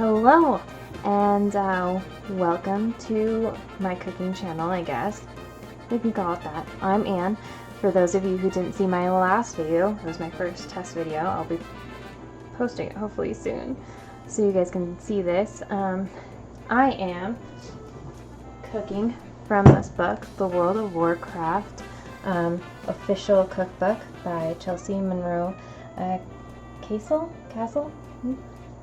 Hello, and welcome to my cooking channel, I guess. We can call it that. I'm Anne. For those of you who didn't see my last video, it was my first test video. I'll be posting it hopefully soon, so you guys can see this. I am cooking from this book, the World of WarCraft official cookbook by Chelsea Monroe-Cassel?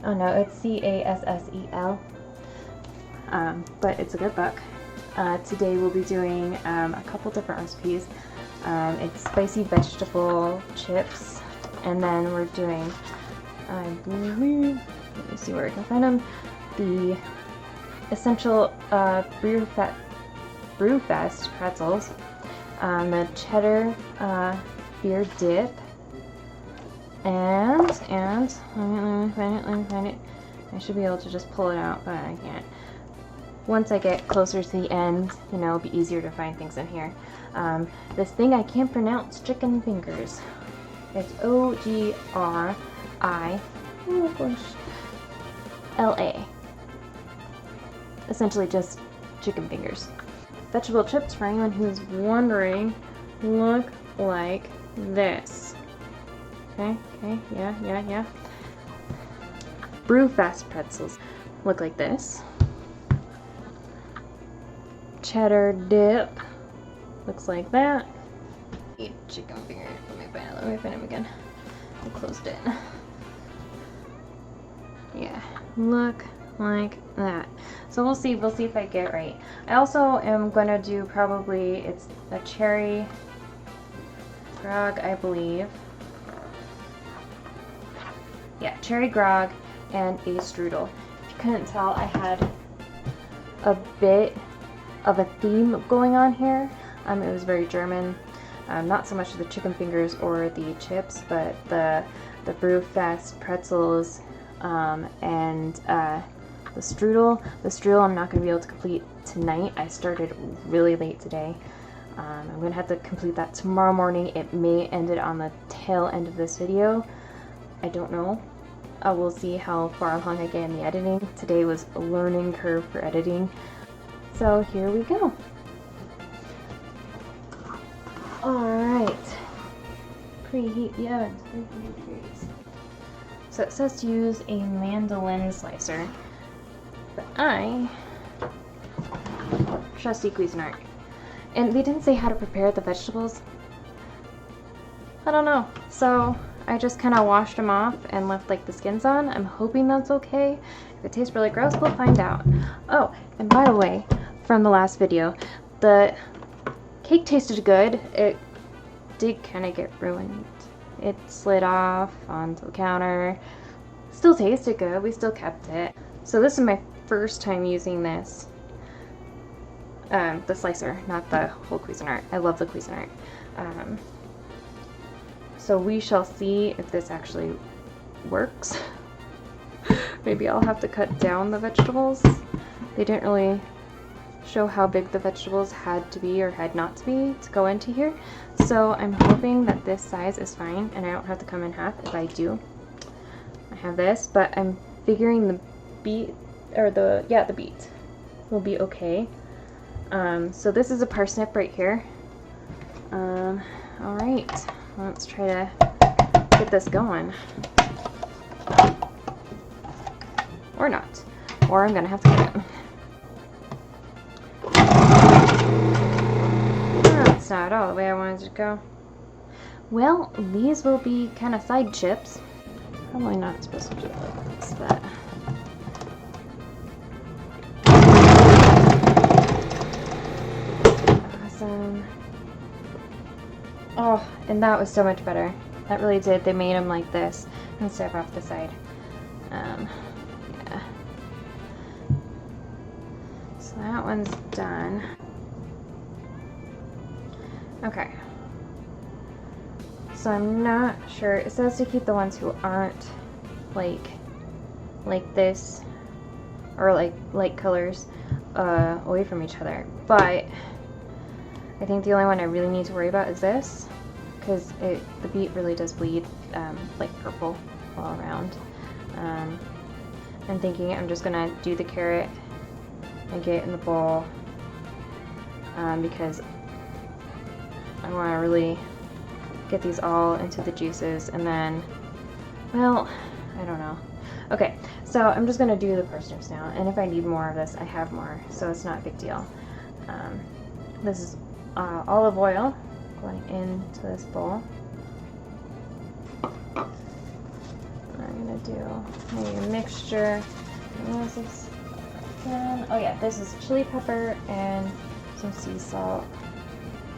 Oh no, it's C-A-S-S-E-L. But it's a good book. Today we'll be doing a couple different recipes. It's spicy vegetable chips, and then we're doing, I believe, let me see where I can find them, the essential Brewfest pretzels, the cheddar beer dip, and let me find it. I should be able to just pull it out, but I can't. Once I get closer to the end, you know, it'll be easier to find things in here. This thing I can't pronounce, chicken fingers. It's O-G-R-I-L-A. Essentially just chicken fingers. Vegetable chips, for anyone who's wondering, look like this. Okay, yeah. Brewfest pretzels look like this. Cheddar dip looks like that. Eat chicken finger. Let me find him again. I closed it. Yeah, look like that. So we'll see if I get it right. I also am going to do probably, it's a cherry grog, I believe. Yeah, cherry grog and a strudel. If you couldn't tell, I had a bit of a theme going on here. It was very German. Not so much the chicken fingers or the chips, but the Brewfest pretzels and the strudel. The strudel I'm not going to be able to complete tonight. I started really late today. I'm going to have to complete that tomorrow morning. It may end it on the tail end of this video. I don't know. We'll see how far along I get in the editing. Today was a learning curve for editing. So here we go. Alright. Preheat the oven. 300 degrees. So it says to use a mandolin slicer. But I trusty Cuisinart. And they didn't say how to prepare the vegetables. I don't know. So I just kind of washed them off and left like the skins on. I'm hoping that's okay. If it tastes really gross, we'll find out. Oh, and by the way, from the last video, the cake tasted good. It did kind of get ruined. It slid off onto the counter. Still tasted good. We still kept it. So this is my first time using this. The slicer, not the whole Cuisinart. I love the Cuisinart. So we shall see if this actually works. Maybe I'll have to cut down the vegetables. They didn't really show how big the vegetables had to be or had not to be to go into here. So I'm hoping that this size is fine and I don't have to come in half. If I do, I have this, but I'm figuring the beet, or the beet will be okay. So this is a parsnip right here. Alright, let's try to get this going. Or not. Or I'm gonna have to cut it. That's not at all the way I wanted it to go. Well, these will be kind of side chips. Probably not supposed to do it like this, but awesome. Oh, and that was so much better. That really did. They made them like this instead of off the side. Yeah. So that one's done. Okay. So I'm not sure. It says to keep the ones who aren't like this or like colors away from each other. But I think the only one I really need to worry about is this, because the beet really does bleed like purple all around. I'm thinking I'm just gonna do the carrot and get it in the bowl because I want to really get these all into the juices, and then, well, I don't know. Okay, so I'm just gonna do the parsnips now, and if I need more of this, I have more, so it's not a big deal. This is olive oil going into this bowl. I'm gonna do maybe a mixture. What is this again? Oh yeah, this is chili pepper and some sea salt.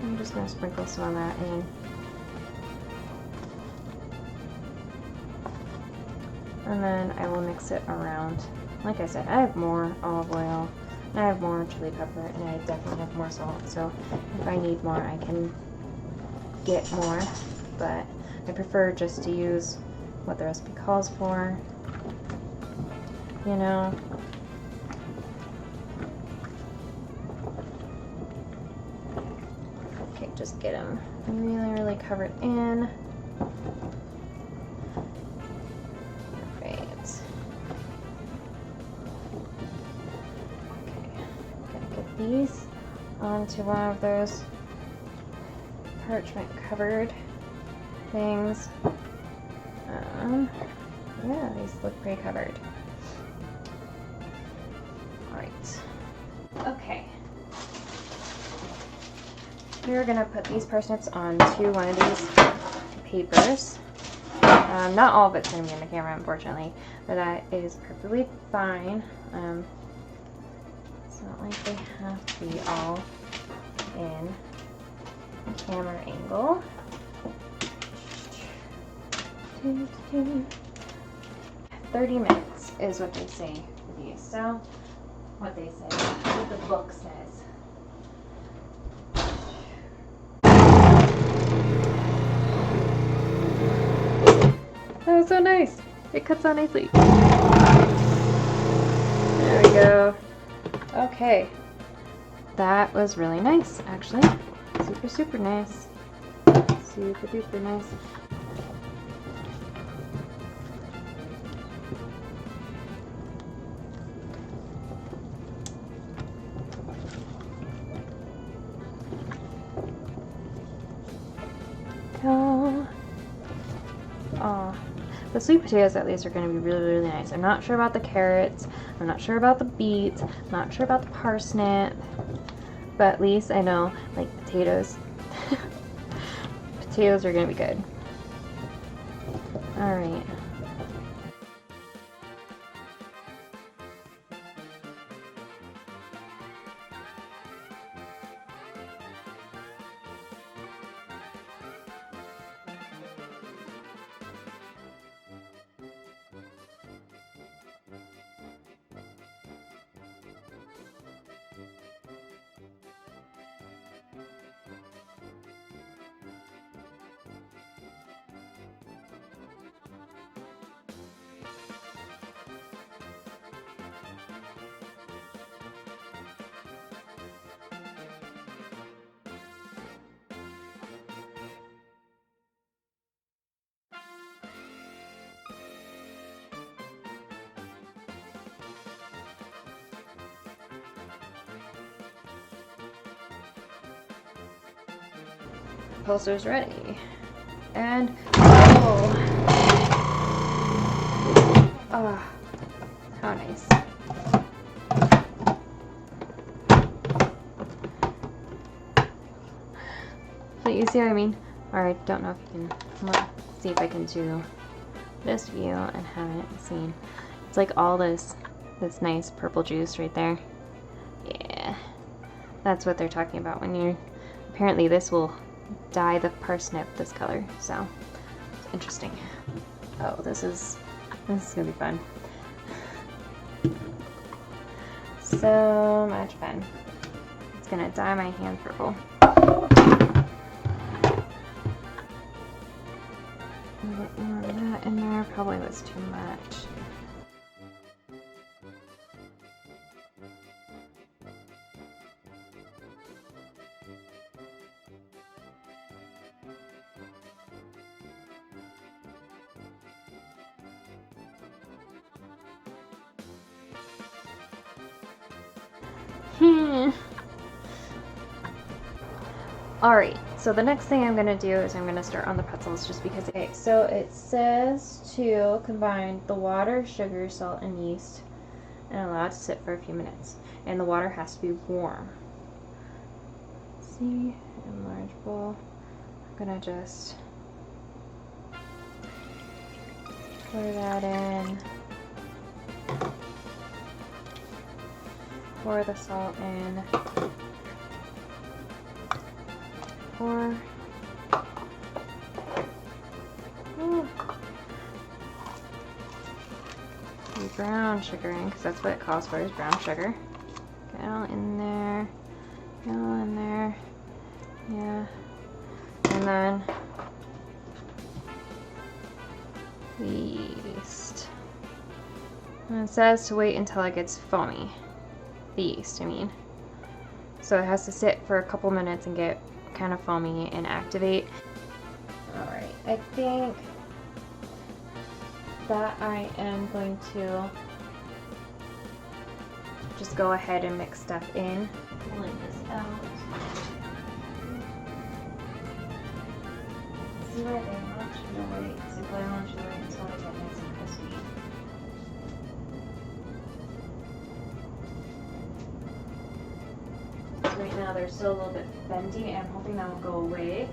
I'm just gonna sprinkle some of that in. And then I will mix it around. Like I said, I have more olive oil, and I have more chili pepper, and I definitely have more salt. So if I need more, I can get more. But I prefer just to use what the recipe calls for, you know. Okay, just get them really, really covered in. These onto one of those parchment covered things. Yeah, these look pretty covered. Alright. Okay. We're gonna put these parsnips onto one of these papers. Not all of it's gonna be in the camera, unfortunately, but that is perfectly fine. It's not like they have to be all in the camera angle. 30 minutes is what they say for these. So, what they say, what the book says. That was so nice. It cuts so nicely. There we go. Okay, that was really nice, actually. Super, super nice. Super duper nice. Oh, the sweet potatoes at least are going to be really, really nice. I'm not sure about the carrots. I'm not sure about the beets. I'm not sure about the parsnip. But at least I know, like, potatoes. Potatoes are going to be good. Alright. Pulser's ready. And oh, how nice. But you see what I mean? Or I don't know if you can, let's see if I can do this view and have it seen. It's like all this nice purple juice right there. Yeah, that's what they're talking about when you're, apparently this will dye the parsnip this color, so it's interesting. Oh, this is gonna be fun. So much fun. It's gonna dye my hand purple. A bit more of that in there probably was too much. Alright, so the next thing I'm going to do is I'm going to start on the pretzels just because. Okay, so it says to combine the water, sugar, salt, and yeast and allow it to sit for a few minutes. And the water has to be warm. See, in large bowl. I'm going to just pour that in. Pour the salt in. Pour. Brown sugar in, because that's what it calls for, is brown sugar. Get all in there. Get all in there. Yeah. And then yeast. And it says to wait until it gets foamy. The yeast, I mean. So it has to sit for a couple minutes and get kind of foamy and activate. Alright, I think that I am going to just go ahead and mix stuff in. Pulling this out. See where they want you to wait. See if I want you to wait until I get nice and crispy. So right now they're still a little bit bendy, and I'm hoping that will go away.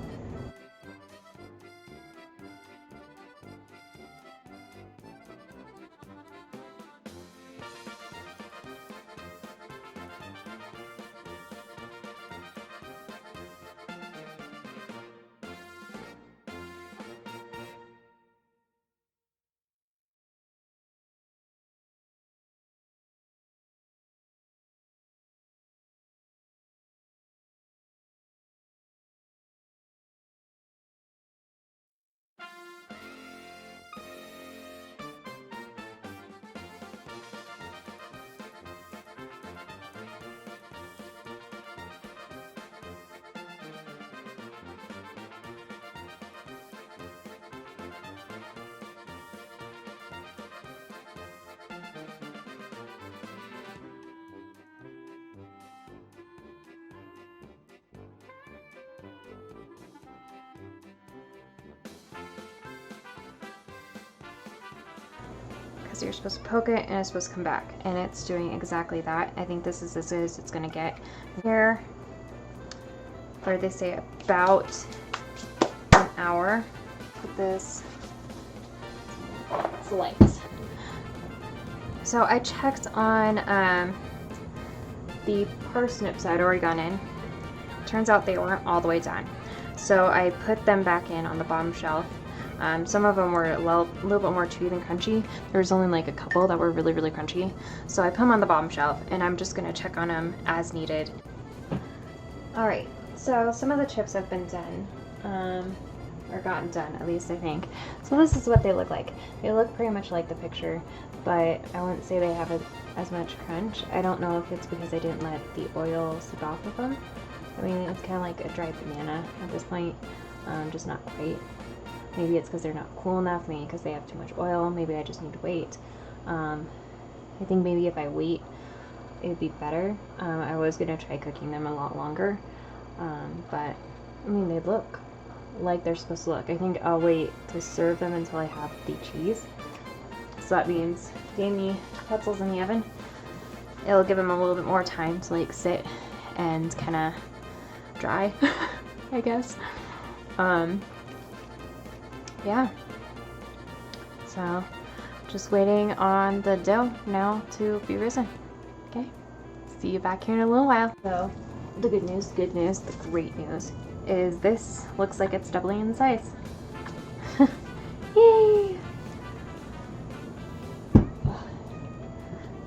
You're supposed to poke it and it's supposed to come back, and it's doing exactly that. I think this is as good as it's gonna get. Here, or they say about an hour. Put this, it's light. So I checked on the parsnips I'd already gone in. Turns out they weren't all the way done. So I put them back in on the bottom shelf. Some of them were a little bit more chewy than crunchy. There was only like a couple that were really, really crunchy. So I put them on the bottom shelf, and I'm just going to check on them as needed. Alright, so some of the chips have been done, or gotten done at least, I think. So this is what they look like. They look pretty much like the picture, but I wouldn't say they have as much crunch. I don't know if it's because I didn't let the oil seep off of them. I mean, it's kind of like a dried banana at this point, just not quite. Maybe it's because they're not cool enough, maybe because they have too much oil, maybe I just need to wait. I think maybe if I wait, it would be better. I was going to try cooking them a lot longer, but I mean, they look like they're supposed to look. I think I'll wait to serve them until I have the cheese. So that means getting the pretzels in the oven. It'll give them a little bit more time to like sit and kind of dry, I guess. Yeah, so just waiting on the dough now to be risen. Okay, see you back here in a little while. So the good news, the great news is this looks like it's doubling in size. Yay!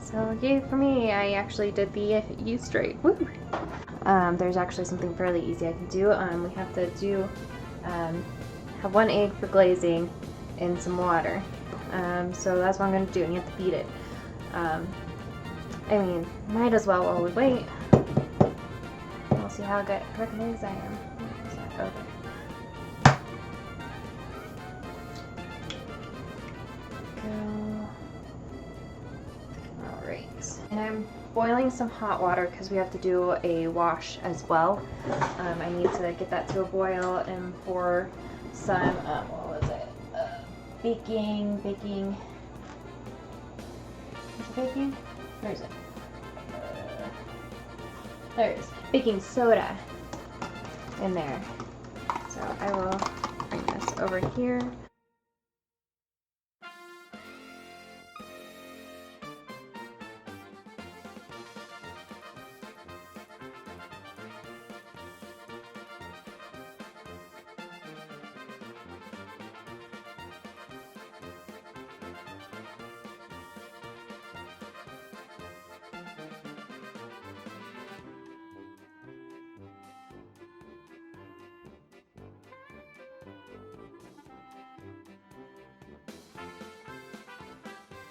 So yay for me, I actually did the yeast right. Woo! There's actually something fairly easy I can do. We have to do have 1 egg for glazing and some water. So that's what I'm going to do, and you have to beat it. I mean, might as well while we wait. We'll see how good eggs I am. Okay. Go. Alright. And I'm boiling some hot water because we have to do a wash as well. I need to get that to a boil and pour some, what was it? Baking. Is it baking? Where is it? There it is. Baking soda in there. So I will bring this over here.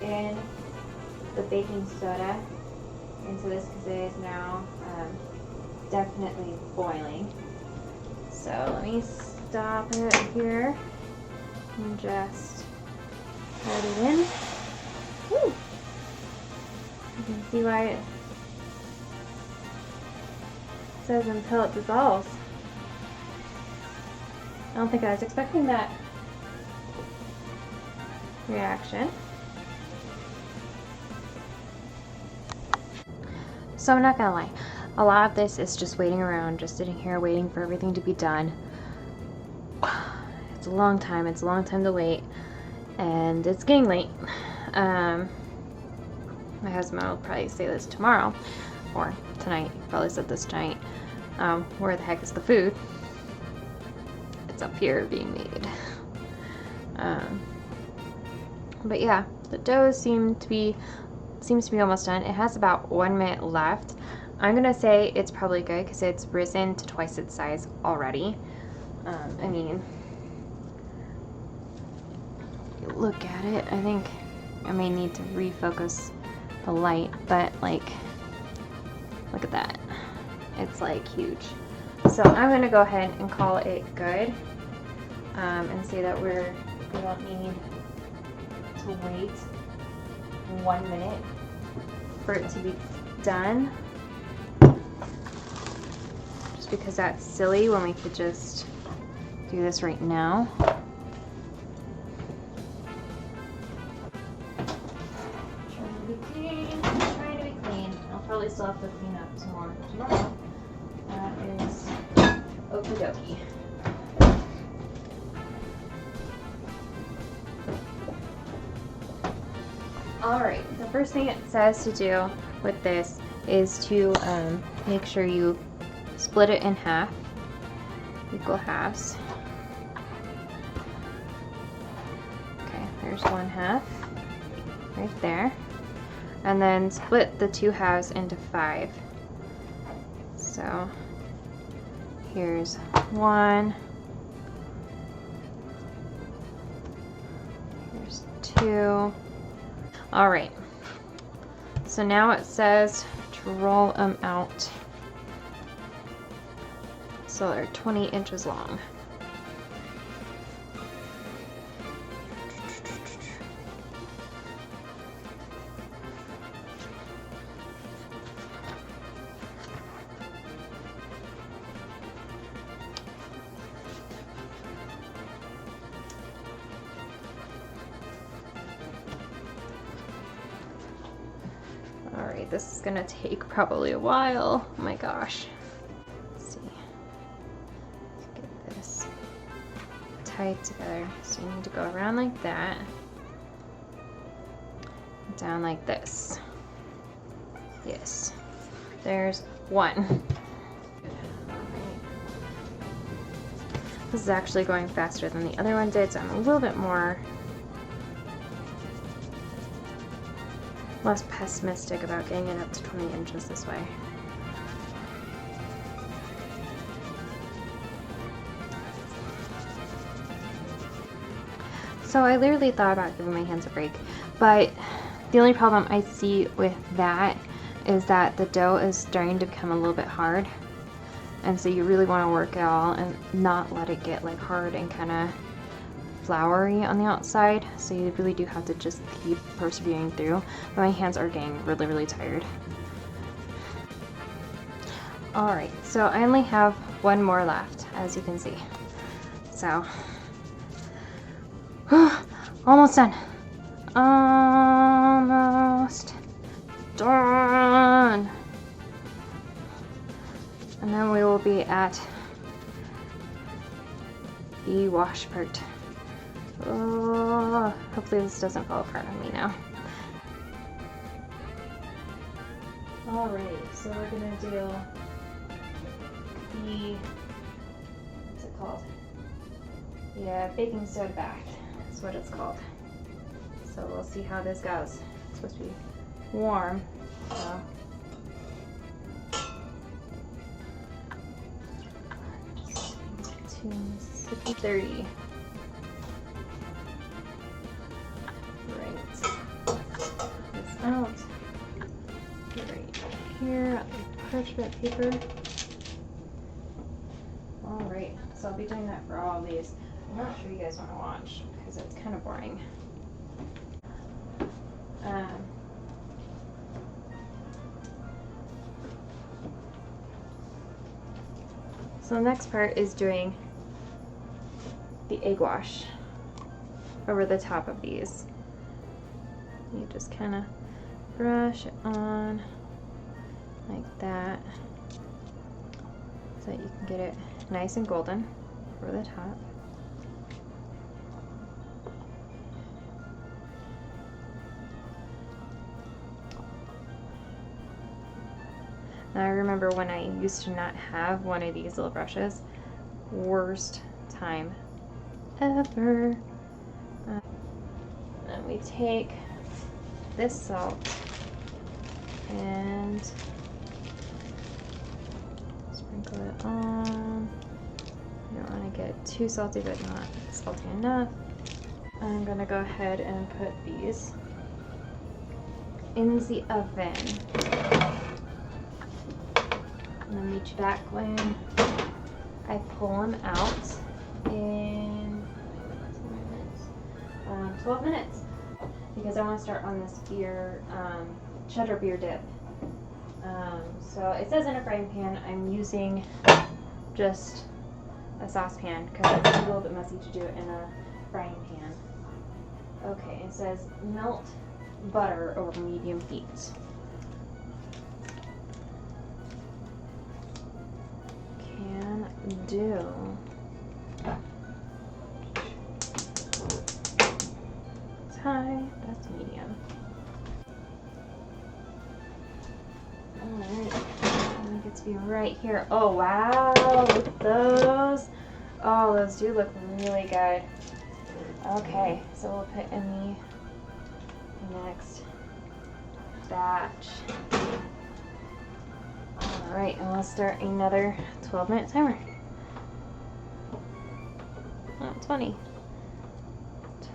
In the baking soda into this because it is now definitely boiling. So let me stop it here and just add it in. Woo! You can see why it says until it dissolves. I don't think I was expecting that reaction. So I'm not gonna lie, a lot of this is just waiting around, just sitting here waiting for everything to be done. It's a long time to wait, and it's getting late. My husband will probably say this tomorrow, or tonight. He probably said this tonight. Where the heck is the food? It's up here being made. But yeah, the dough seems to be almost done. It has about 1 minute left. I'm gonna say it's probably good because it's risen to twice its size already. I mean, look at it. I think I may need to refocus the light, but like, look at that. It's like huge. So I'm gonna go ahead and call it good, and say that we don't need to wait 1 minute for it to be done, just because that's silly when we could just do this right now. Trying to be clean. I'll probably still have to clean up some more tomorrow. That is okie dokie. Alright, the first thing it says to do with this is to make sure you split it in half, equal halves. Okay, there's 1/2 right there. And then split the 2 halves into 5. So here's 1, here's 2. All right, so now it says to roll them out so they're 20 inches long. Alright, this is gonna take probably a while. Oh my gosh. Let's see. Let's get this tied together. So you need to go around like that, down like this. Yes. There's 1. This is actually going faster than the other one did, so I'm a little bit less pessimistic about getting it up to 20 inches this way. So I literally thought about giving my hands a break, but the only problem I see with that is that the dough is starting to become a little bit hard, and so you really want to work it all and not let it get like hard and kind of floury on the outside, so you really do have to just keep persevering through. But my hands are getting really, really tired. Alright, so I only have one more left, as you can see. So, almost done. Almost done. And then we will be at the wash part. Oh, hopefully this doesn't fall apart on me now. Alright, so we're gonna do the, what's it called? Yeah, baking soda bath. That's what it's called. So we'll see how this goes. It's supposed to be warm. So. 30. Right. This out. Right here on the parchment paper. Alright, so I'll be doing that for all of these. I'm not sure you guys want to watch because it's kind of boring. So the next part is doing the egg wash over the top of these. You just kind of brush it on like that so that you can get it nice and golden over the top. Now I remember when I used to not have one of these little brushes. Worst time ever. Then we take this salt and sprinkle it on. You don't want to get too salty, but not salty enough. I'm going to go ahead and put these in the oven. And then meet you back when I pull them out in 12 minutes. Because I want to start on this beer, cheddar beer dip. So it says in a frying pan. I'm using just a saucepan because it's a little bit messy to do it in a frying pan. Okay, it says melt butter over medium heat. Can do. That's high, that's medium. Alright, I think it's be right here. Oh wow, look at those. Oh, those do look really good. Okay, so we'll put in the next batch. Alright, and we'll start another 12-minute timer. Oh, 20.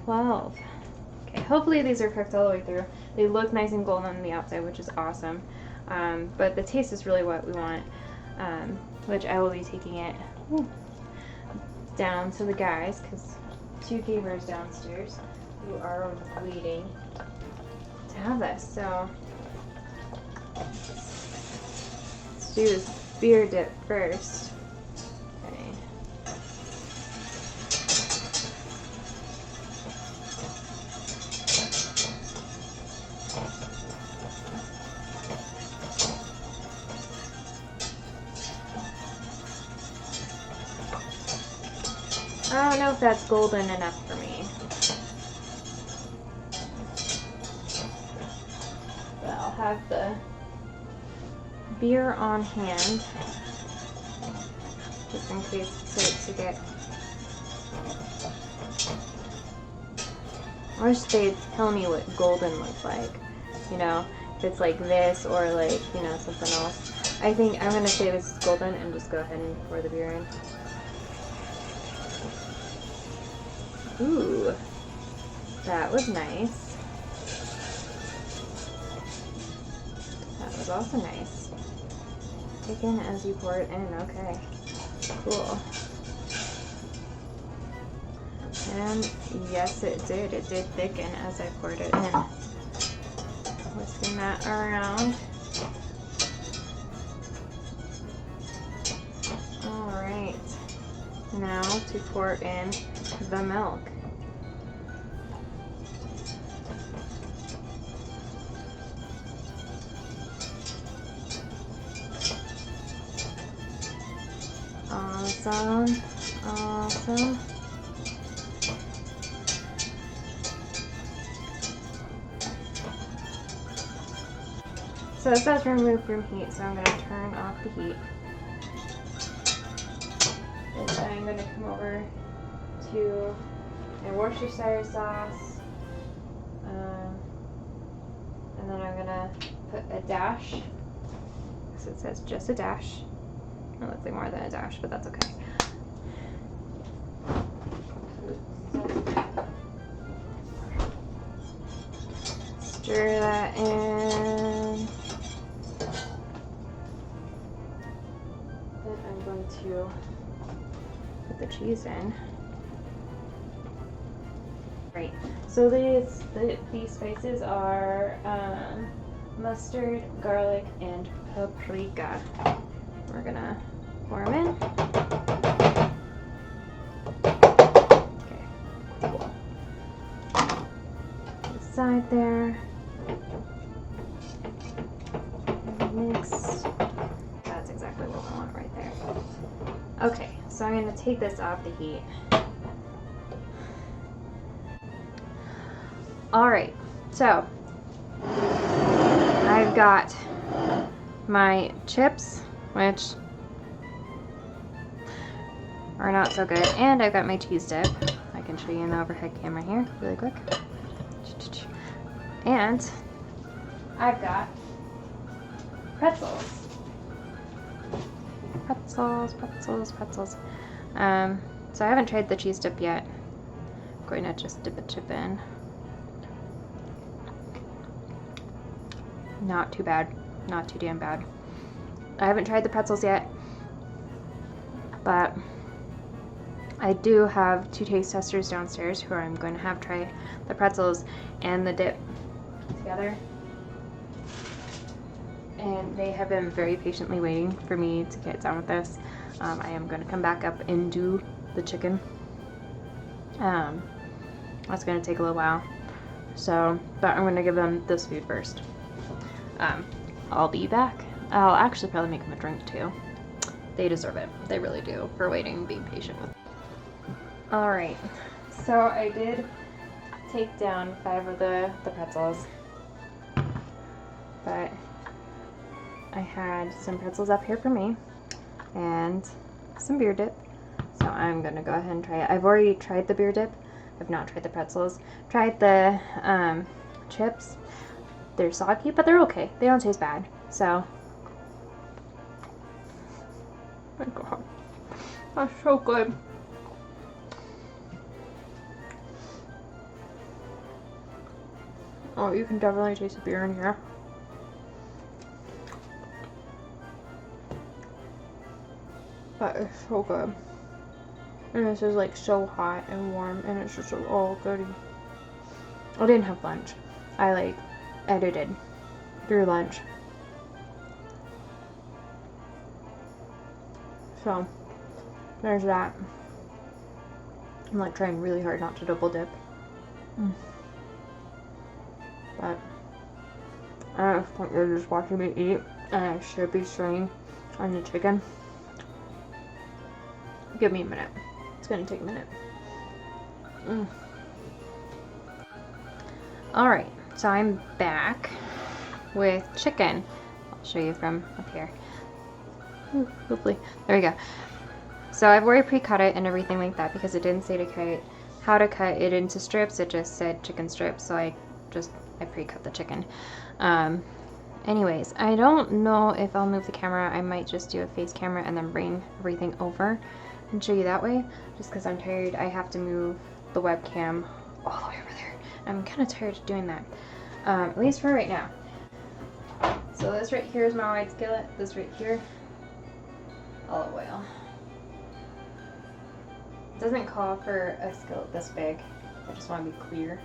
12. Okay, hopefully these are cooked all the way through. They look nice and golden on the outside, which is awesome. But the taste is really what we want, which I will be taking it down to the guys, because 2 gamers downstairs who are waiting to have this. So let's do this beer dip first. Okay. I don't know if that's golden enough for me. But I'll have the beer on hand, just in case it starts to get. I wish they'd tell me what golden looks like. You know, if it's like this or like, you know, something else. I think I'm gonna say this is golden and just go ahead and pour the beer in. Ooh, that was nice. That was also nice. Take in as you pour it in. Okay, cool. And yes, it did. It did thicken as I poured it in. Whisking that around. Alright. Now to pour in the milk. Awesome. Awesome. So it says remove room heat, so I'm going to turn off the heat. And I'm going to come over to my Worcestershire sauce. And then I'm going to put a dash. So it says just a dash. It looks like more than a dash, but that's okay. Stir that in. Then I'm going to put the cheese in. Right. So these spices are mustard, garlic, and paprika. We're gonna pour them in. Okay, cool. Side there. Mix. That's exactly what we want right there. Okay, so I'm gonna take this off the heat. Alright, so I've got my chips, which are not so good, and I've got my cheese dip. I can show you in the overhead camera here really quick. And I've got pretzels. Pretzels. So I haven't tried the cheese dip yet. I'm going to just dip a chip in. Not too bad. Not too damn bad. I haven't tried the pretzels yet, but I do have 2 taste testers downstairs who I'm going to have try the pretzels and the dip together. And they have been very patiently waiting for me to get done with this. I am going to come back up and do the chicken. That's going to take a little while. So, but I'm going to give them this food first. I'll be back. I'll actually probably make them a drink too. They deserve it. They really do for waiting and being patient with me. Alright, so I did take down 5 of the pretzels, but I had some pretzels up here for me and some beer dip, so I'm going to go ahead and try it. I've already tried the beer dip. I've not tried the pretzels. Tried the chips. They're soggy, but they're okay. They don't taste bad. So, my God, that's so good. Oh, you can definitely taste the beer in here. But it's so good. And this is like so hot and warm, and it's just all goody. I didn't have lunch. I like edited through lunch. So there's that. I'm like trying really hard not to double dip. But I don't think you're just watching me eat, and I should be stirring on the chicken. Give me a minute. It's gonna take a minute. Alright, so I'm back with chicken. I'll show you from up here. Ooh, hopefully. There we go. So I've already pre-cut it and everything like that because it didn't say to cut how to cut it into strips. It just said chicken strips, so I pre-cut the chicken. Anyways, I don't know if I'll move the camera. I might just do a face camera and then bring everything over and show you that way, just because I'm tired. I have to move the webcam all the way over there. I'm kind of tired of doing that, at least for right now. So this right here is my white skillet. This right here, olive oil. doesn't call for a skillet this big. I just want to be clear.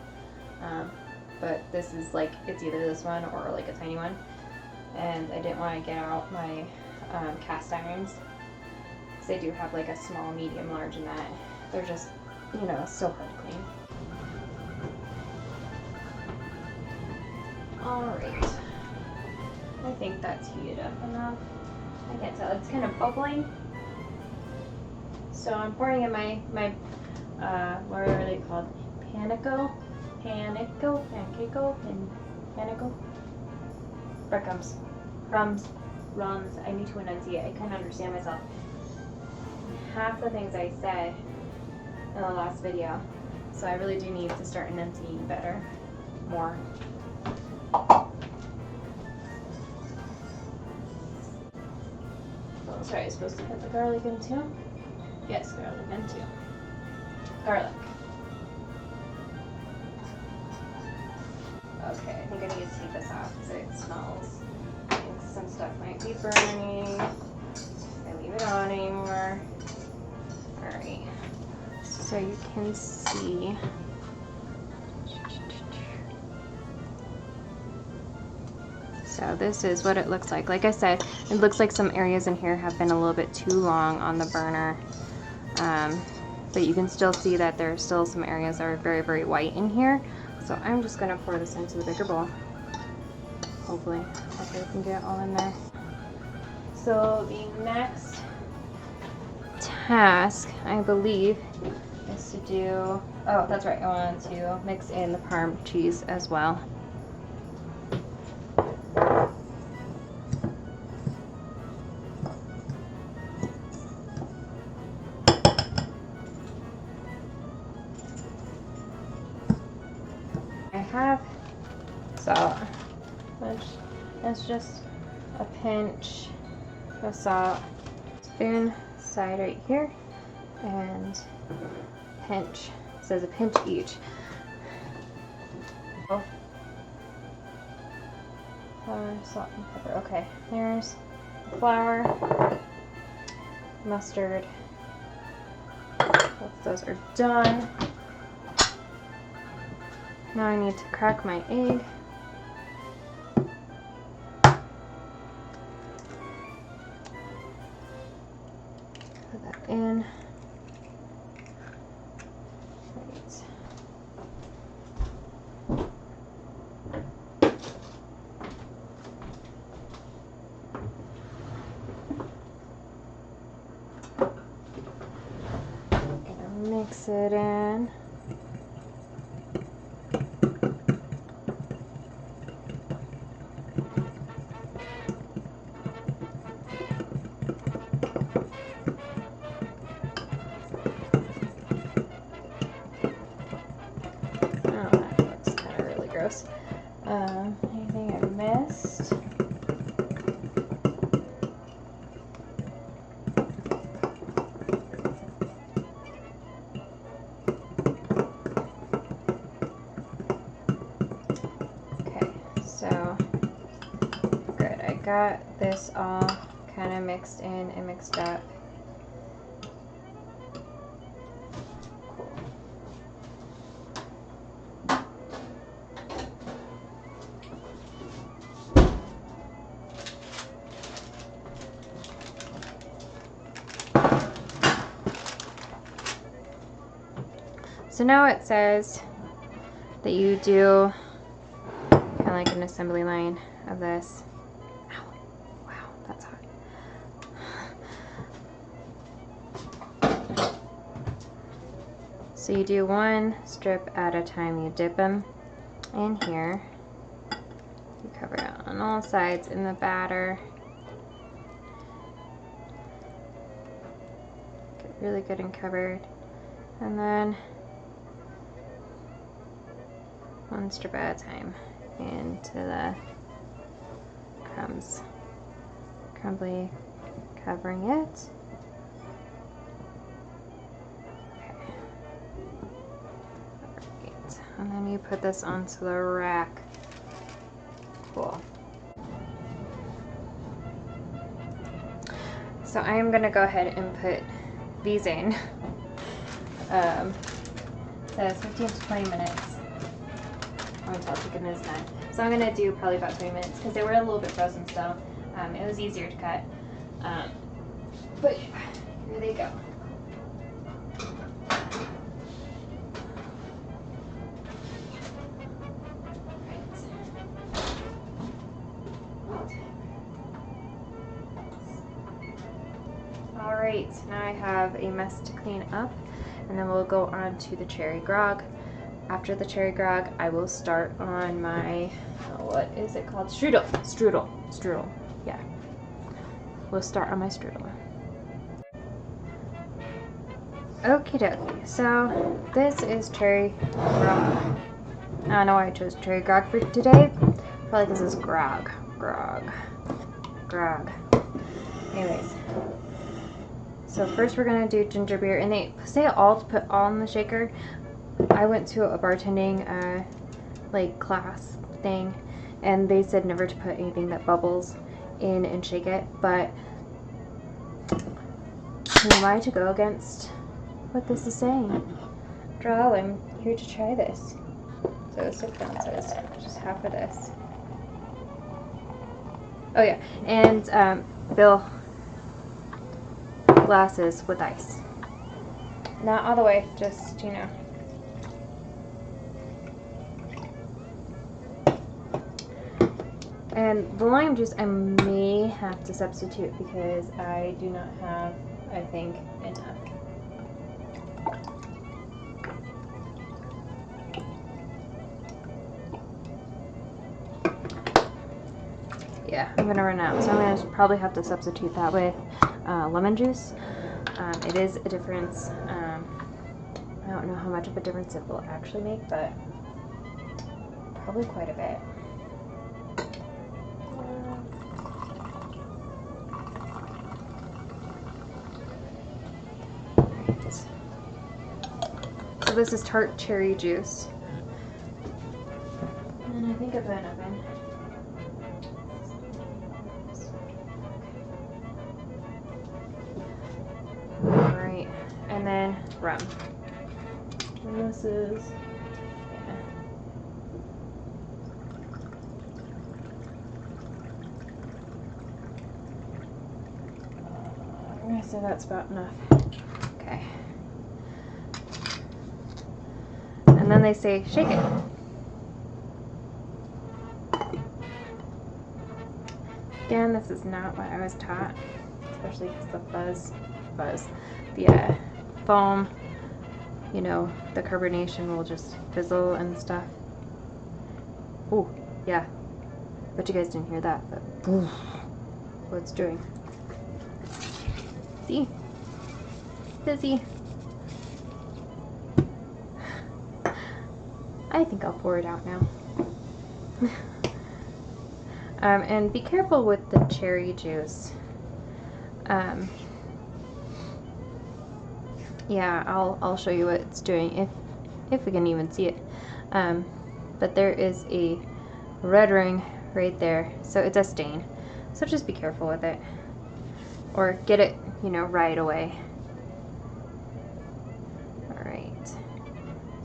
But this is like, it's either this one or like a tiny one. And I didn't want to get out my cast irons. Because they do have like a small, medium, large, and that. They're just, you know, so hard to clean. Alright. I think that's heated up enough. I can't tell. It's kind of bubbling. So I'm pouring in my what are they called? Panico? Breadcrumbs. Rums. I need to enunciate. I couldn't understand myself. Half the things I said in the last video. So I really do need to start enunciating better. More. Oh, sorry, I was supposed to put the garlic in too? Yes, garlic in too. Garlic. Okay, I think I need to take this off because it smells. I think some stuff might be burning. I leave it on anymore. Alright. So you can see. So this is what it looks like. Like I said, it looks like some areas in here have been a little bit too long on the burner. But you can still see that there are still some areas that are very, very white in here. So I'm just going to pour this into the bigger bowl. Hopefully I can get it all in there. So the next task, I believe, is to do, oh, that's right, I wanted to mix in the Parm cheese as well. I have salt, which is just a pinch of salt, spoon side right here, and pinch, it says a pinch each. Flour, salt, and pepper. Okay, there's the flour, mustard. Both those are done. Now I need to crack my egg. Put that in. Right. Gonna mix it in. Anything I missed? Okay, so good. I got this all kind of mixed in and mixed up. So now it says that you do kind of like an assembly line of this. Ow. Wow, that's hot. So you do one strip at a time. You dip them in here. You cover it on all sides in the batter. Get really good and covered. And then one strip at a time into the crumbs, crumbly, covering it. Okay. Right. And then you put this onto the rack. Cool. So I am going to go ahead and put these in. Says 15 to 20 minutes until chicken is done. So I'm gonna do probably about 20 minutes because they were a little bit frozen still. It was easier to cut. But yeah, here they go. Alright, now I have a mess to clean up, and then we'll go on to the cherry grog. After the cherry grog, I will start on my, what is it called? Strudel. Yeah. We'll start on my strudel. Okie dokie, so this is cherry grog. I don't know why I chose cherry grog for today. Probably because it's grog. Anyways. So first we're going to do ginger beer, and they say all to put all in the shaker. I went to a bartending like class thing, and they said never to put anything that bubbles in and shake it, but who am I to go against what this is saying? After all, I'm here to try this. So 6 ounces, just half of this. Oh yeah, and Bill, glasses with ice. Not all the way, just, you know. And the lime juice I may have to substitute because I do not have, I think, enough. Yeah, I'm gonna run out, so I'm gonna probably have to substitute that with lemon juice. It is a difference. I don't know how much of a difference it will actually make, but probably quite a bit. So this is tart cherry juice, and I think I've been open. Alright, and then rum. And this is, yeah. I'm gonna say that's about enough. Okay. And then they say shake it. Again, this is not what I was taught, especially because the foam, you know, the carbonation will just fizzle and stuff. Oh, yeah. Bet you guys didn't hear that, but oof, what it's doing. See? Fizzy. I think I'll pour it out now. And be careful with the cherry juice. Yeah, I'll show you what it's doing if we can even see it. But there is a red ring right there, so it's a stain. So just be careful with it, or get it, you know, right away. All right,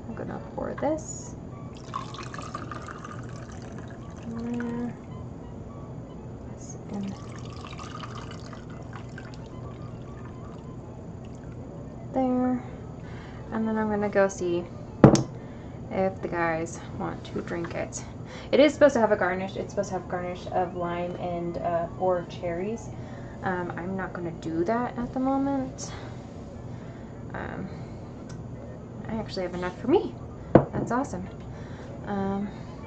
I'm gonna pour this. There, and then I'm gonna go see if the guys want to drink it. It is supposed to have a garnish. It's supposed to have garnish of lime and or cherries. I'm not gonna do that at the moment. I actually have enough for me. That's awesome.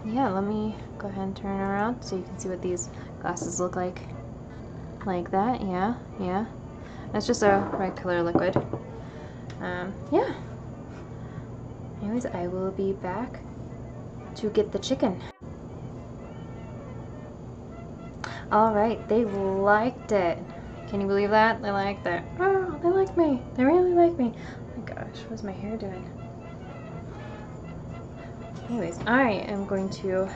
Yeah, let me go ahead and turn around so you can see what these glasses look like. Like that, yeah. It's just a regular liquid. Yeah. Anyways, I will be back to get the chicken. Alright, they liked it. Can you believe that? They liked it. Oh, they like me. They really like me. Oh my gosh, what's my hair doing? Anyways, I am going to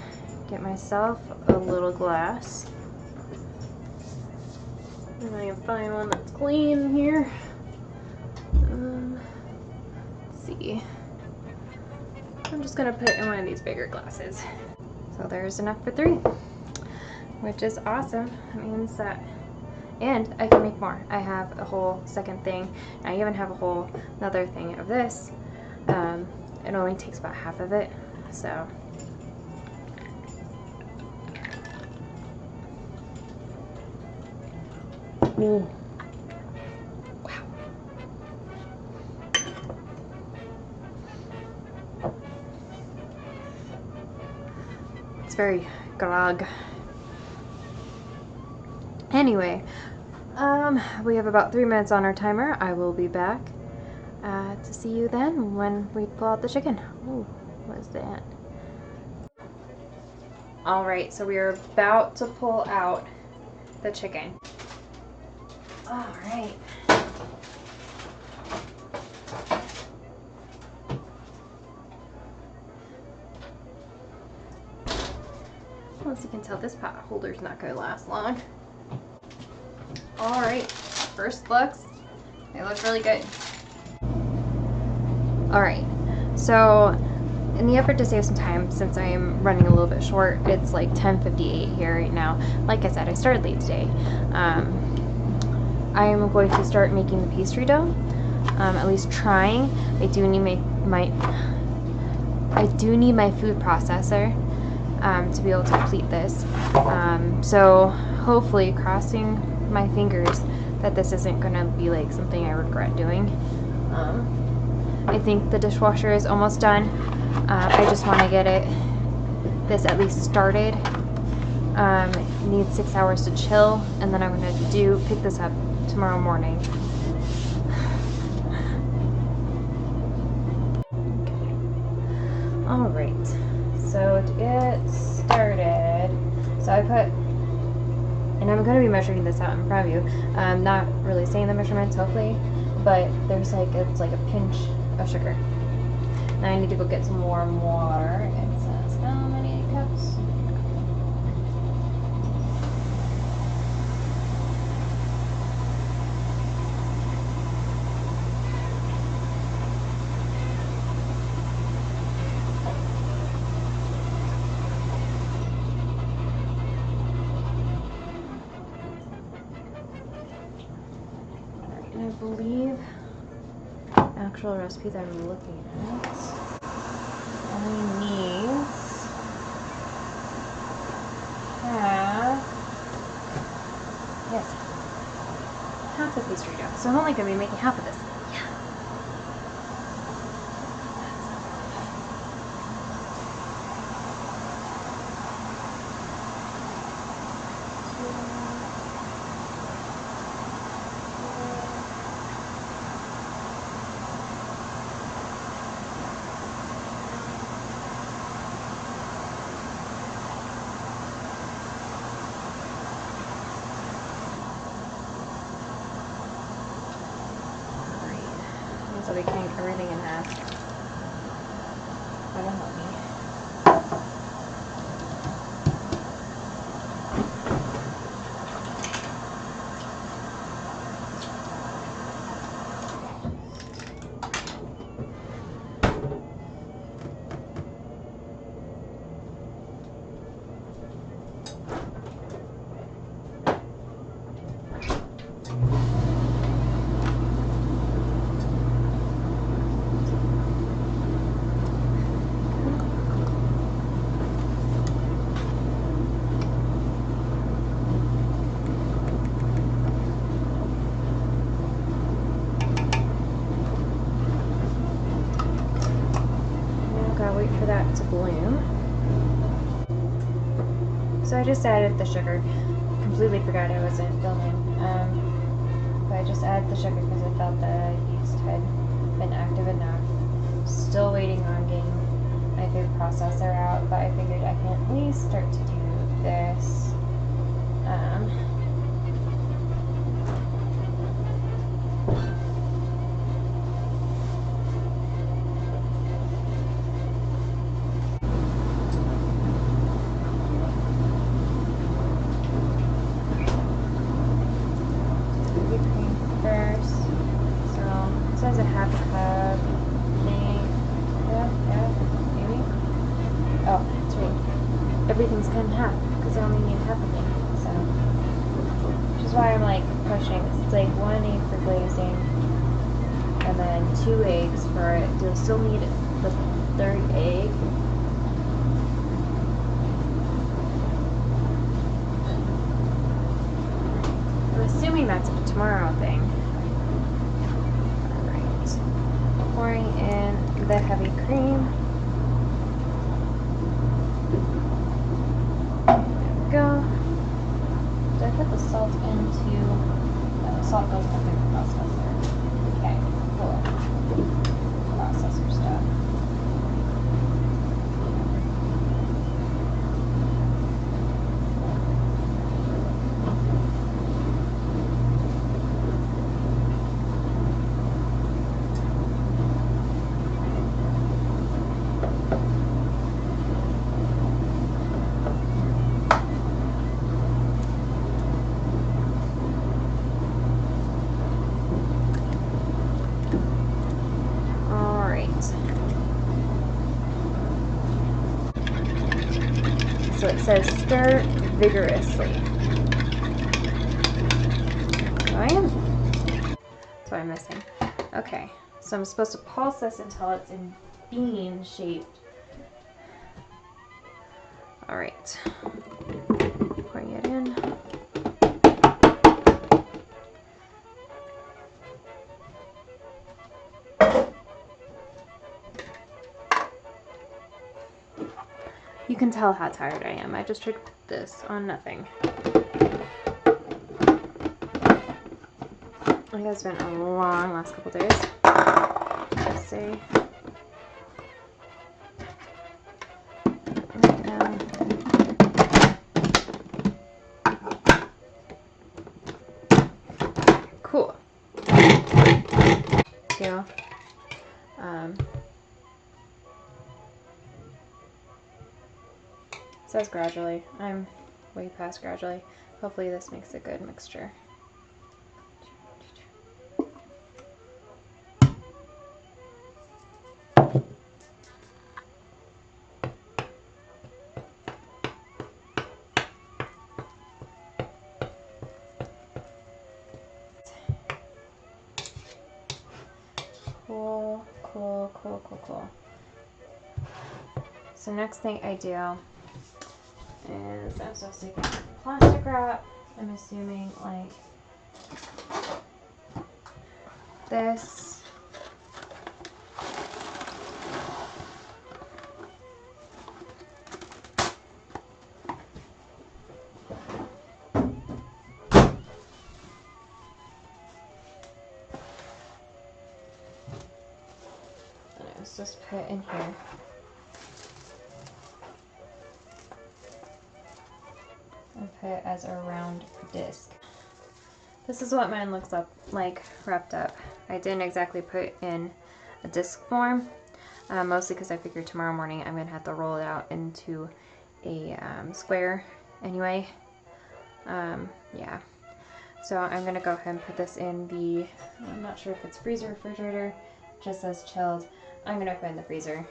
get myself a little glass. And I can find one that's clean here. see. I'm just gonna put it in one of these bigger glasses. So there's enough for 3, which is awesome. That means that, and I can make more. I have a whole second thing. I even have a whole another thing of this. It only takes about half of it, so. Ooh. Wow. It's very grog. Anyway, we have about 3 minutes on our timer. I will be back to see you then when we pull out the chicken. Ooh, what is that? Alright, so we are about to pull out the chicken. Alright. As you can tell, this pot holder's not going to last long. Alright, first looks. They look really good. Alright, so in the effort to save some time, since I am running a little bit short, it's like 10:58 here right now. Like I said, I started late today. I am going to start making the pastry dough. At least trying. I do need my food processor to be able to complete this. So hopefully, crossing my fingers that this isn't going to be like something I regret doing. I think the dishwasher is almost done. I just want to get this at least started. It needs 6 hours to chill, and then I'm going to pick this up tomorrow morning. Alright, so to get started, so I put, and I'm going to be measuring this out in front of you. I'm not really saying the measurements, hopefully, but there's like, it's like a pinch of sugar. Now I need to go get some warm water. It says how many cups? I believe actual recipe that I'm looking at only needs half the pastry dough. So I'm only going to be making half of this. Yeah. So they can't everything in half. That'll help me. Wait for that to bloom. So I just added the sugar. Completely forgot I wasn't filming. But I just added the sugar because I felt the yeast had been active enough. Still waiting on getting my food processor out, but I figured I can at least start to do this. First, so it says a half a cup thing. Yeah, maybe. Oh, that's right. Everything's cut in half because I only need half of it. So, which is why I'm like pushing. It's like 1 egg for glazing, and then 2 eggs for it. Do I still need the 3rd egg? I'm assuming that's a tomorrow thing. Alright. Pouring in the heavy cream. There we go. Did I put the salt into... No, the salt goes in the processor. Okay, cool. Processor stuff. So it says stir vigorously. That's what I'm missing. Okay, so I'm supposed to pulse this until it's in bean shaped. Alright. Pouring it in. You can tell how tired I am. I just took this on nothing. It has been a long last couple days. Let's see. Cool. Yeah. It says gradually. I'm way past gradually. Hopefully this makes a good mixture. Cool. So next thing I do is I'm supposed to get plastic wrap. I'm assuming like this. And it's just put in here. And put it as a round disc. This is what mine looks like wrapped up. I didn't exactly put in a disc form, mostly because I figured tomorrow morning I'm going to have to roll it out into a square anyway. Yeah. So I'm going to go ahead and put this in the, I'm not sure if it's freezer or refrigerator, it just says chilled. I'm going to put it in the freezer.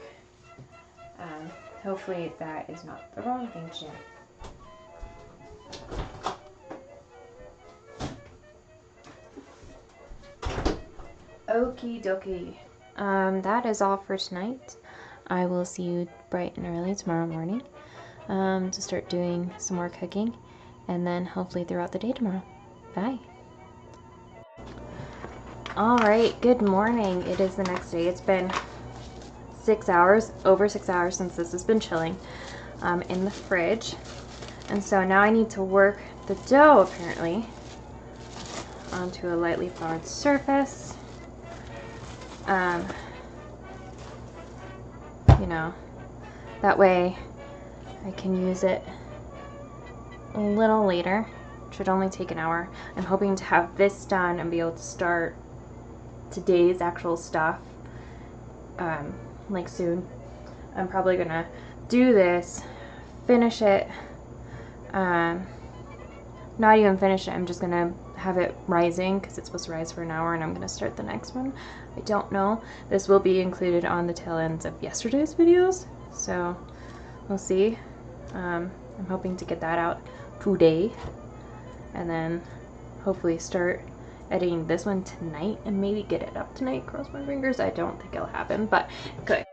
Hopefully that is not the wrong thing to do. Okie dokie. That is all for tonight. I will see you bright and early tomorrow morning to start doing some more cooking, and then hopefully throughout the day tomorrow. Bye. Alright, good morning. It is the next day. It's been 6 hours, over 6 hours since this has been chilling in the fridge. And so now I need to work the dough apparently onto a lightly floured surface. You know, that way I can use it a little later. It should only take an hour. I'm hoping to have this done and be able to start today's actual stuff like soon. I'm probably gonna do this, finish it not even finish it. I'm just gonna have it rising because it's supposed to rise for an hour, and I'm gonna start the next one. I don't know. This will be included on the tail ends of yesterday's videos, so we'll see. I'm hoping to get that out today, and then hopefully start editing this one tonight and maybe get it up tonight. Cross my fingers. I don't think it'll happen, but good.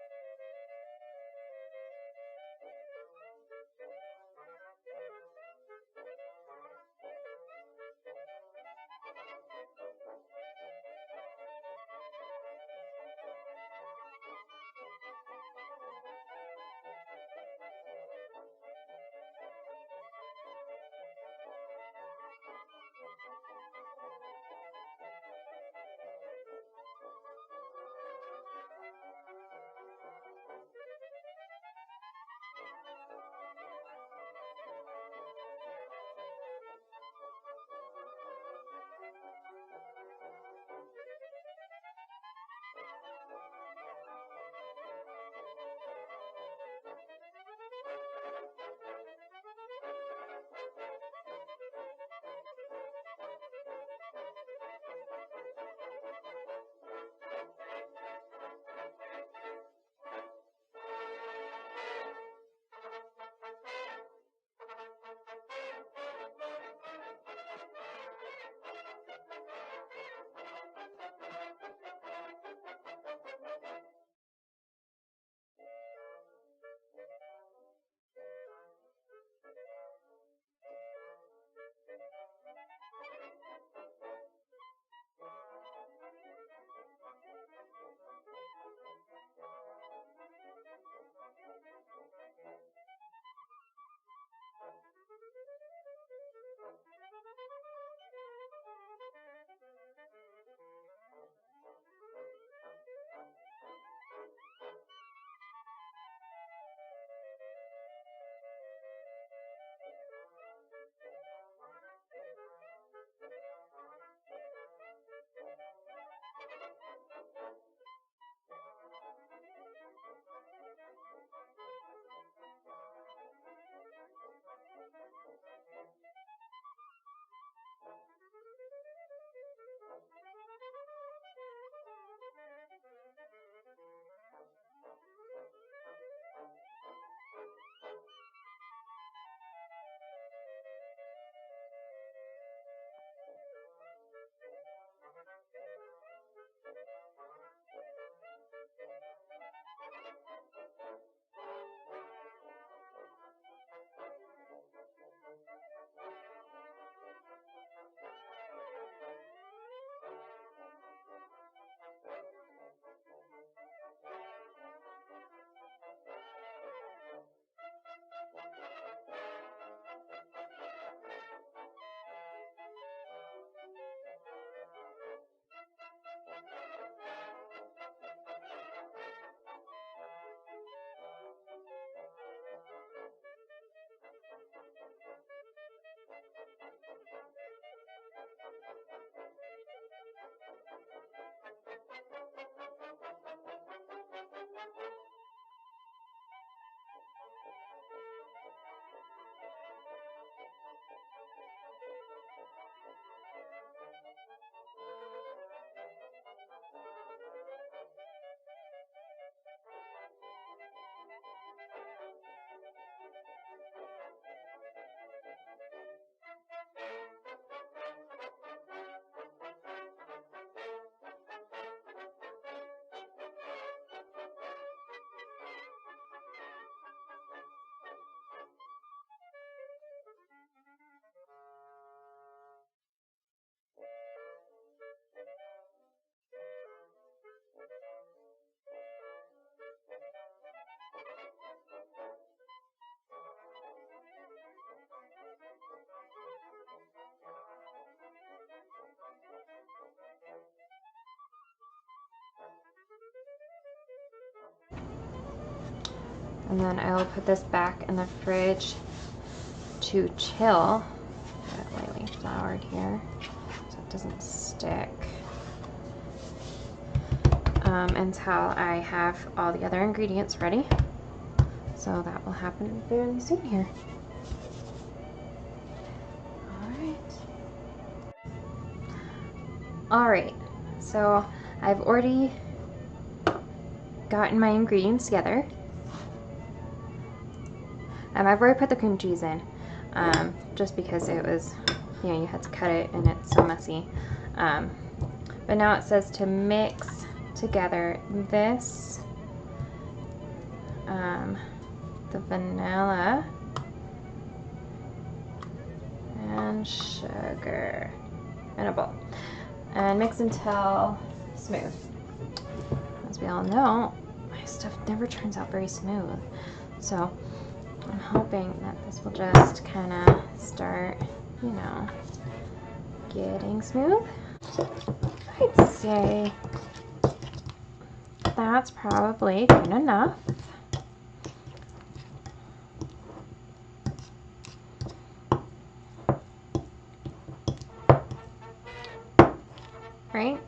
And then I will put this back in the fridge to chill. Get it lightly floured here so it doesn't stick. Until I have all the other ingredients ready. So that will happen fairly soon here. Alright. Alright, so I've already gotten my ingredients together. I've already put the cream cheese in, just because it was, you know, you had to cut it and it's so messy. But now it says to mix together this, the vanilla and sugar in a bowl, and mix until smooth. As we all know, my stuff never turns out very smooth, so I'm hoping that this will just kind of start, you know, getting smooth. I'd say that's probably good enough. Right?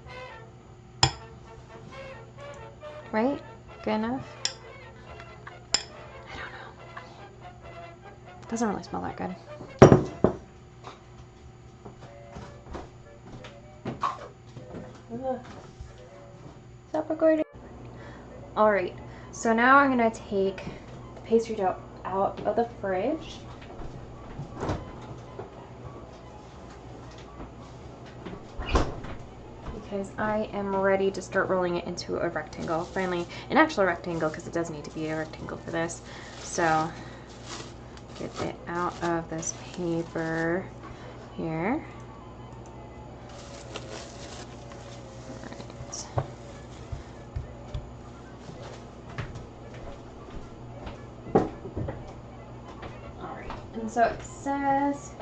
Right? Good enough? I don't know. It doesn't really smell that good. Stop recording. Alright, so now I'm going to take the pastry dough out of the fridge. Because I am ready to start rolling it into a rectangle. Finally, an actual rectangle, because it does need to be a rectangle for this. So, get it out of this paper here. Alright, and so it says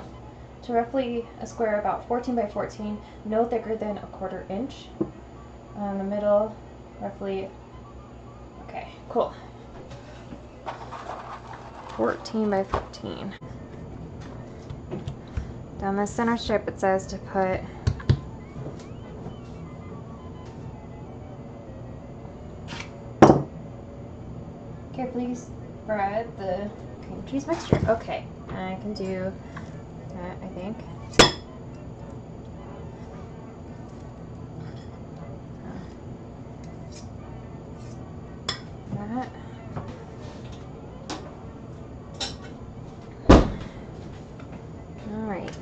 to roughly a square about 14 by 14, no thicker than a 1/4 inch. The middle, roughly, okay, cool. 14 by 14. Down the center strip it says to put carefully spread the cream cheese mixture. Okay, I can do that, I think. That. Alright.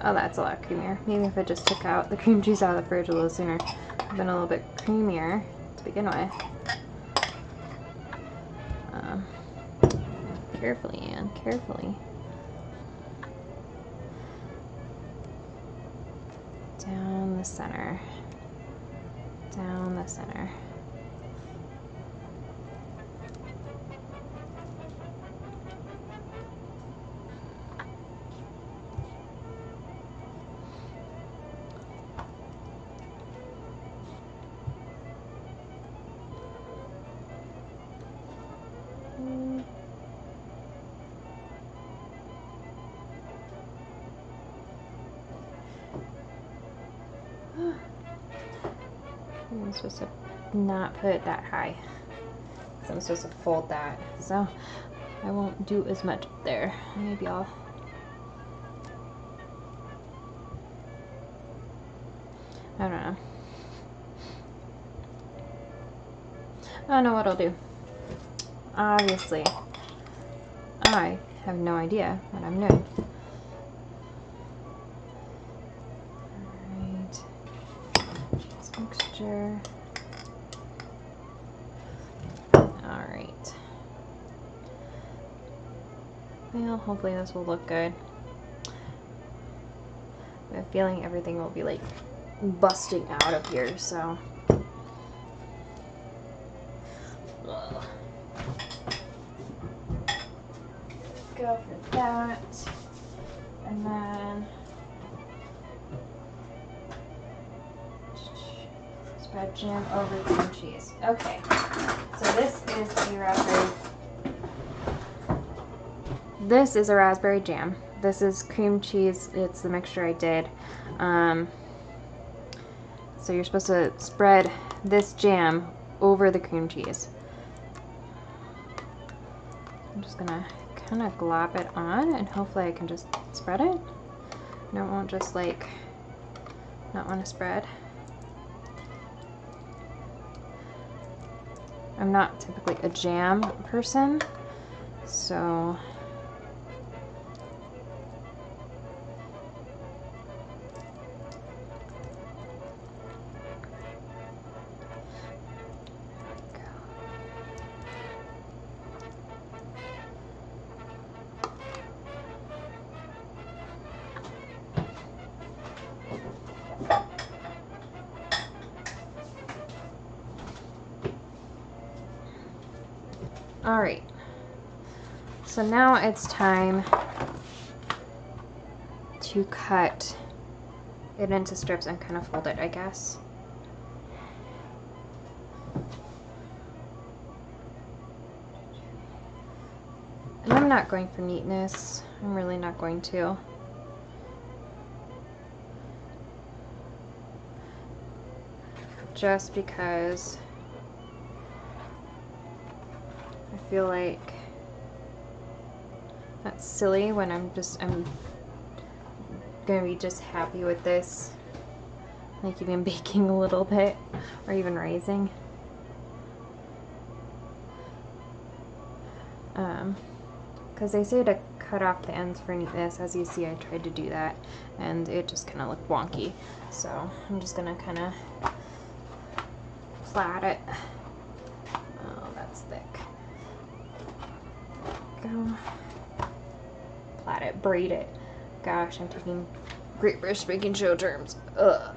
Oh, that's a lot creamier. Maybe if I just took out the cream cheese out of the fridge a little sooner, it would have been a little bit creamier to begin with. Carefully, Anne, carefully. Down the center. Down the center. I'm supposed to not put it that high, because I'm supposed to fold that, so I won't do as much there. Maybe I'll... I don't know. I know what I'll do. Obviously, I have no idea what I'm doing. Mixture. Alright. Well, hopefully this will look good. I have a feeling everything will be like busting out of here, so. Ugh. Go for that. And then spread jam over cream cheese. Okay, so this is a raspberry. This is a raspberry jam. This is cream cheese. It's the mixture I did. So you're supposed to spread this jam over the cream cheese. I'm just gonna kind of glop it on, and hopefully I can just spread it. And it won't just like not want to spread. I'm not typically a jam person, so all right. So now it's time to cut it into strips and kind of fold it, I guess. And I'm not going for neatness. I'm really not going to. Just because I feel like that's silly when I'm gonna be just happy with this, like even baking a little bit or even raising. Because they say to cut off the ends for neatness. As you see, I tried to do that and it just kind of looked wonky. So I'm just gonna kind of flat it. Oh, that's thick. Go. Plait it, braid it. Gosh, I'm taking Great British Baking Show terms. Ugh.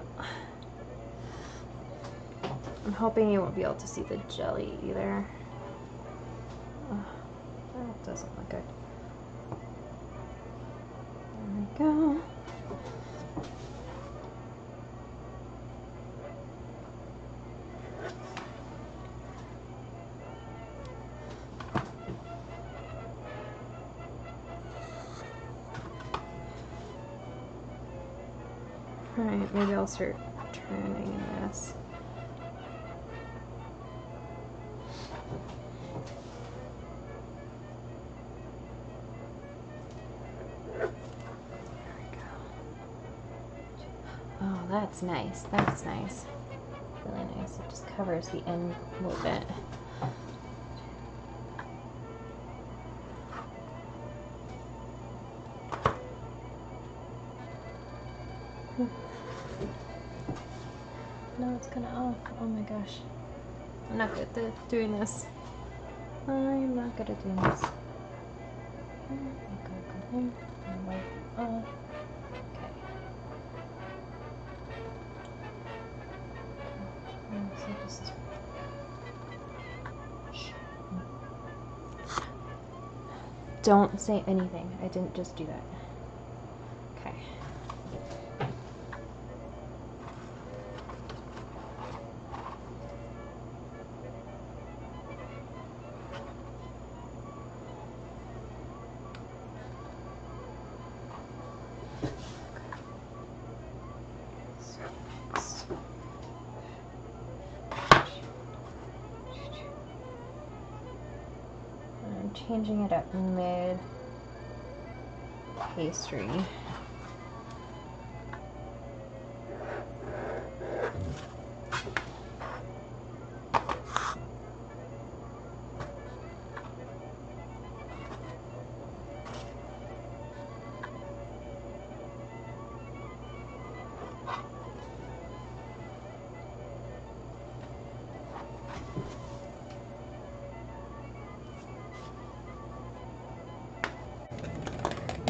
I'm hoping you won't be able to see the jelly either. Ugh, that doesn't look good. There we go. Alright, maybe I'll start turning this. There we go. Oh, that's nice. That's nice. Really nice. It just covers the end a little bit. No, it's kind of off. Oh my gosh. I'm not good at doing this. I'm not good at doing this. Okay. So just... Don't say anything. I didn't just do that. Okay. I'm changing it up mid pastry.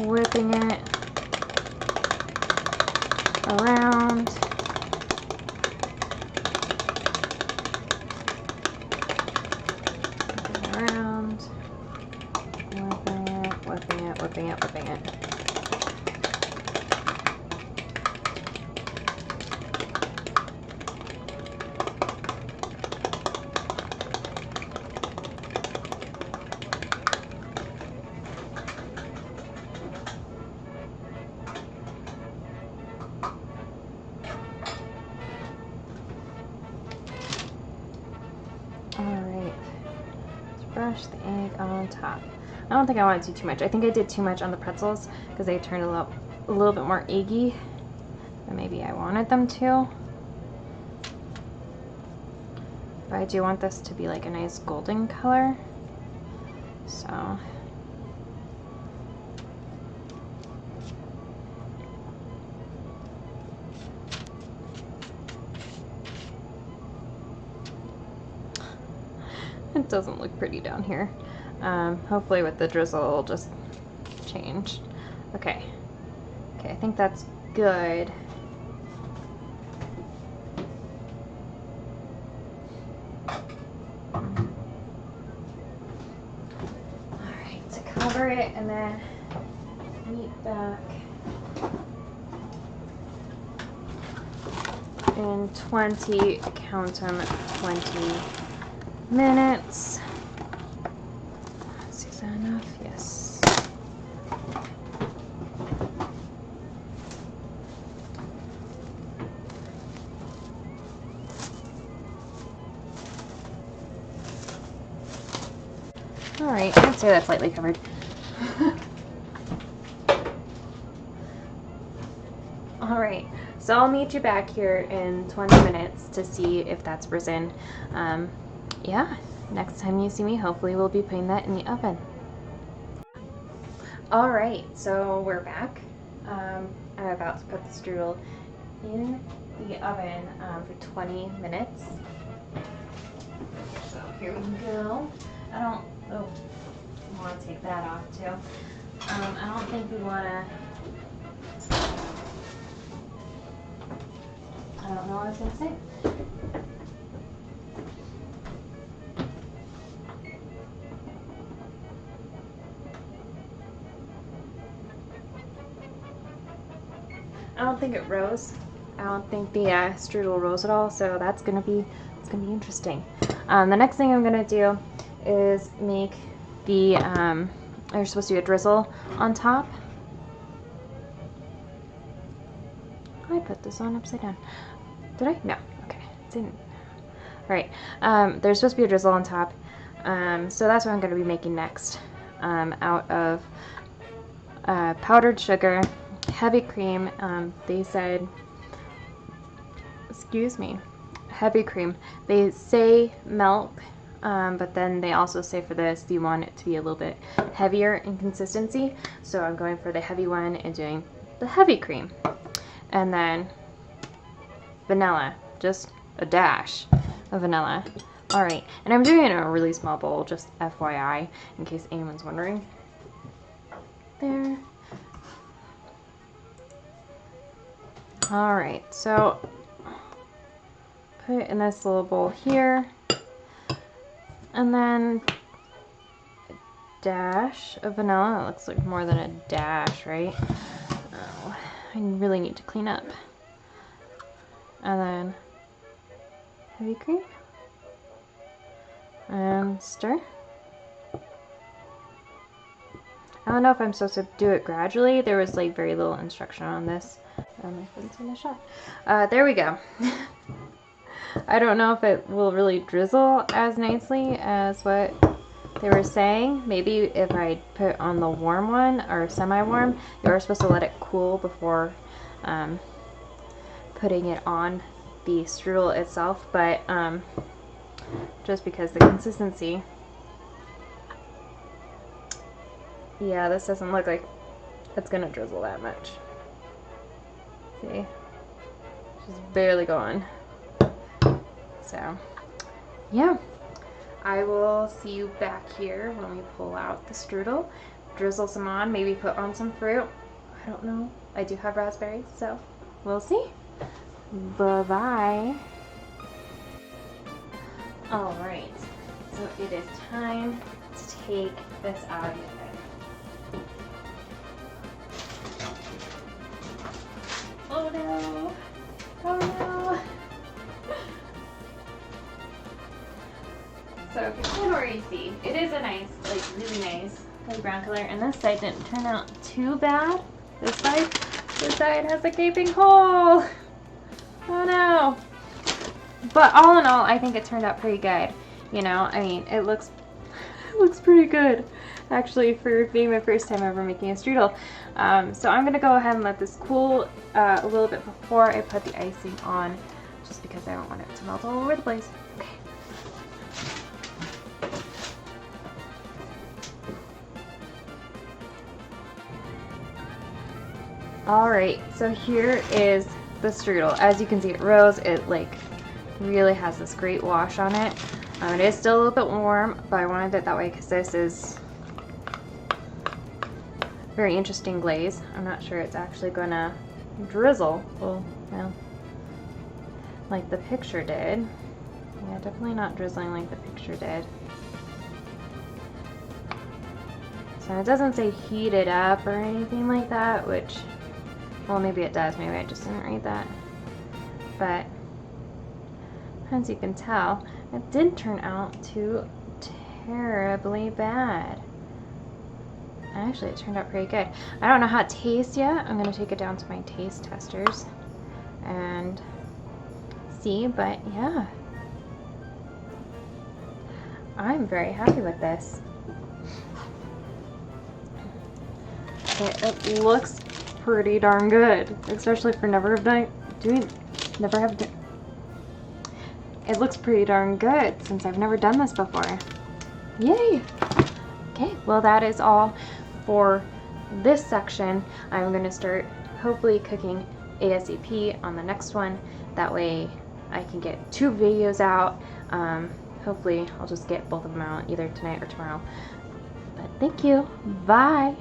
Whipping it around. Around. Whipping it, whipping it, whipping it, whipping it. Alright, let's brush the egg on top. I don't think I want to do too much. I think I did too much on the pretzels because they turned a little a little bit more eggy than maybe I wanted them to. But I do want this to be like a nice golden color. So it doesn't look pretty down here. Hopefully with the drizzle it'll just change. Okay, I think that's good. Alright, to cover it and then meet back in 20, count them, 20 minutes. Let's see, is that enough? Yes. Alright, I'd say that's lightly covered. Alright, so I'll meet you back here in 20 minutes to see if that's risen. Yeah, next time you see me, hopefully we'll be putting that in the oven. Alright, so we're back. I'm about to put the strudel in the oven for 20 minutes. So here we go. I want to take that off too. I don't think we want to, I don't know what I was going to say. I don't think it rose. I don't think the strudel rose at all, so that's gonna be interesting. The next thing I'm gonna do is make the there's supposed to be a drizzle on top. I put this on upside down. Did I? No. Okay. It didn't. All right. There's supposed to be a drizzle on top. So that's what I'm gonna be making next. Out of powdered sugar, heavy cream. They said, excuse me, heavy cream. They say milk, but then they also say for this you want it to be a little bit heavier in consistency. So I'm going for the heavy one and doing the heavy cream. And then vanilla, just a dash of vanilla. All right, and I'm doing it in a really small bowl, just FYI, in case anyone's wondering. There. All right, so put it in this little bowl here, and then a dash of vanilla. It looks like more than a dash, right? Oh, I really need to clean up. And then heavy cream. And stir. I don't know if I'm supposed to do it gradually. There was like very little instruction on this. Oh, my phone's in the shot. There we go. I don't know if it will really drizzle as nicely as what they were saying. Maybe if I put on the warm one or semi-warm, you are supposed to let it cool before putting it on the strudel itself, but just because the consistency, yeah, this doesn't look like it's gonna drizzle that much. See, just barely going. So yeah, I will see you back here when we pull out the strudel, drizzle some on, maybe put on some fruit. I don't know. I do have raspberries, so we'll see. Bye-bye. All right, so it is time to take this out of the oven. Oh no! Oh no! So if you can already see, it is a nice, like really nice light brown color, and this side didn't turn out too bad. This side has a gaping hole. Oh no! But all in all, I think it turned out pretty good. You know, I mean, it looks That looks pretty good, actually, for being my first time ever making a strudel. So I'm gonna go ahead and let this cool a little bit before I put the icing on, just because I don't want it to melt all over the place. Okay. Alright, so here is the strudel. As you can see, it rose. It like really has this great wash on it. It is still a little bit warm, but I wanted it that way because this is very interesting glaze. I'm not sure it's actually gonna drizzle. Well, like the picture did. Yeah, definitely not drizzling like the picture did. So it doesn't say heat it up or anything like that, which, well, maybe it does. Maybe I just didn't read that. But as you can tell, it didn't turn out too terribly bad. Actually, it turned out pretty good. I don't know how it tastes yet. I'm going to take it down to my taste testers and see, but yeah. I'm very happy with this. It looks pretty darn good, especially for never having it looks pretty darn good since I've never done this before. Yay! Okay, well that is all for this section. I'm going to start hopefully cooking ASAP on the next one. That way I can get 2 videos out. Hopefully I'll just get both of them out either tonight or tomorrow. But thank you. Bye!